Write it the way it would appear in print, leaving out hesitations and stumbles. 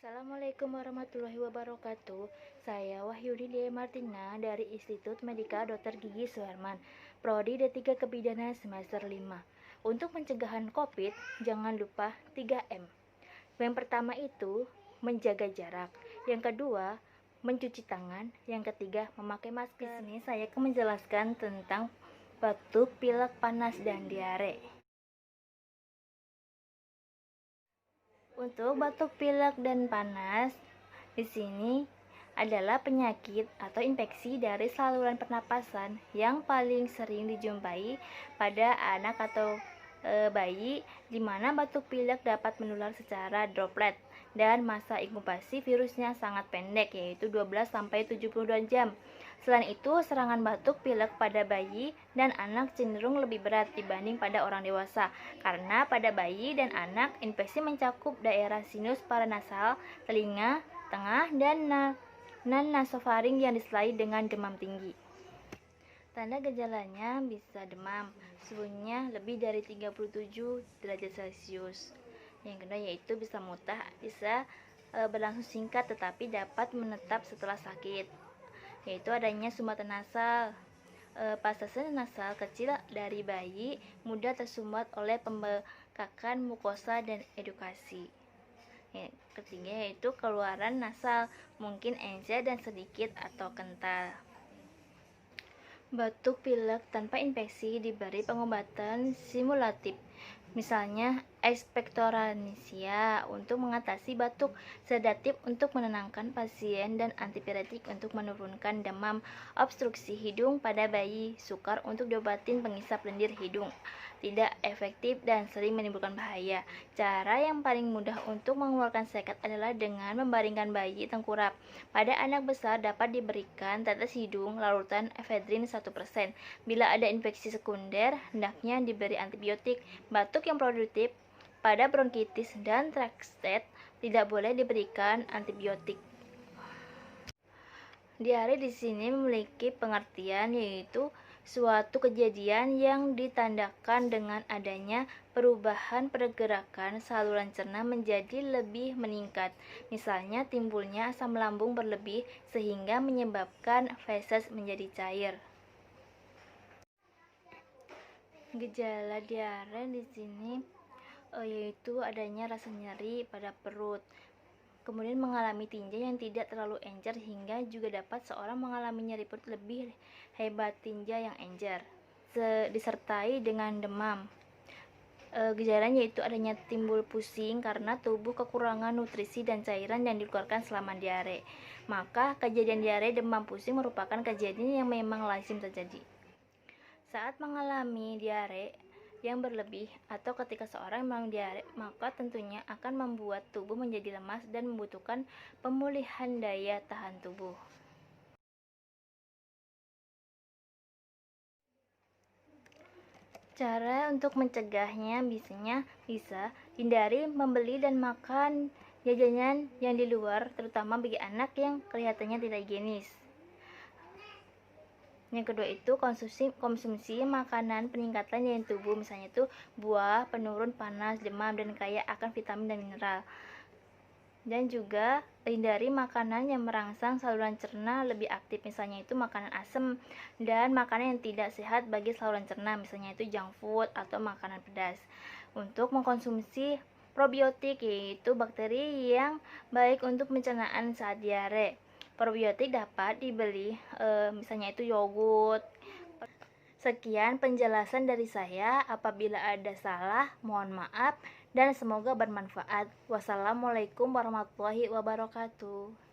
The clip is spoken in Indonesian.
Assalamualaikum warahmatullahi wabarakatuh. Saya Wahyudi Lia Martina dari Institut Medika Dr. Gigi Suherman, Prodi D3 Kebidanan semester 5. Untuk pencegahan COVID, jangan lupa 3M. Yang pertama itu menjaga jarak. Yang kedua, mencuci tangan. Yang ketiga, memakai masker. Di sini saya akan menjelaskan tentang batuk, pilek, panas, dan diare. Untuk batuk, pilek, dan panas, di sini adalah penyakit atau infeksi dari saluran pernapasan yang paling sering dijumpai pada anak atau bayi, di mana batuk pilek dapat menular secara droplet dan masa inkubasi virusnya sangat pendek, yaitu 12-72 jam. Selain itu, serangan batuk pilek pada bayi dan anak cenderung lebih berat dibanding pada orang dewasa, karena pada bayi dan anak infeksi mencakup daerah sinus paranasal, telinga, tengah, dan nasofaring yang disertai dengan demam tinggi. Tanda gejalanya bisa demam, suhunya lebih dari 37 derajat Celcius. Yang kedua yaitu bisa muntah, bisa berlangsung singkat tetapi dapat menetap setelah sakit, yaitu adanya sumbatan nasal. Pasase nasal kecil dari bayi mudah tersumbat oleh pembekakan mukosa dan edukasi. Ketiga yaitu keluaran nasal, mungkin encer dan sedikit atau kental. Batuk pilek tanpa infeksi diberi pengobatan simulatif, misalnya ekspektoranesia untuk mengatasi batuk, sedatif untuk menenangkan pasien, dan antipiretik untuk menurunkan demam, obstruksi hidung pada bayi, sukar untuk diobatin pengisap lendir hidung, tidak efektif dan sering menimbulkan bahaya. Cara yang paling mudah untuk mengeluarkan sekat adalah dengan membaringkan bayi tengkurap. Pada anak besar dapat diberikan tetes hidung larutan efedrin 1%. Bila ada infeksi sekunder, hendaknya diberi antibiotik. Batuk yang produktif pada bronkitis dan tracheitis tidak boleh diberikan antibiotik. Diare di sini memiliki pengertian, yaitu suatu kejadian yang ditandakan dengan adanya perubahan pergerakan saluran cerna menjadi lebih meningkat, misalnya timbulnya asam lambung berlebih sehingga menyebabkan feses menjadi cair. Gejala diare di sini yaitu adanya rasa nyeri pada perut, kemudian mengalami tinja yang tidak terlalu encer, hingga juga dapat seorang mengalami nyeri perut lebih hebat tinja yang encer, disertai dengan demam. Gejalanya yaitu adanya timbul pusing karena tubuh kekurangan nutrisi dan cairan yang dikeluarkan selama diare. Maka kejadian diare demam pusing merupakan kejadian yang memang lazim terjadi. Saat mengalami diare yang berlebih atau ketika seorang mengalami diare, maka tentunya akan membuat tubuh menjadi lemas dan membutuhkan pemulihan daya tahan tubuh. Cara untuk mencegahnya bisa hindari membeli dan makan jajanan yang di luar, terutama bagi anak yang kelihatannya tidak higienis. Yang kedua itu konsumsi makanan peningkatan daya tubuh, misalnya itu buah, penurun panas, demam, dan kaya akan vitamin dan mineral. Dan juga hindari makanan yang merangsang saluran cerna lebih aktif, misalnya itu makanan asam dan makanan yang tidak sehat bagi saluran cerna, misalnya itu junk food atau makanan pedas. Untuk mengkonsumsi probiotik, yaitu bakteri yang baik untuk pencernaan saat diare. Probiotik dapat dibeli misalnya itu yogurt. Sekian penjelasan dari saya. Apabila ada salah, mohon maaf dan semoga bermanfaat. Wassalamualaikum warahmatullahi wabarakatuh.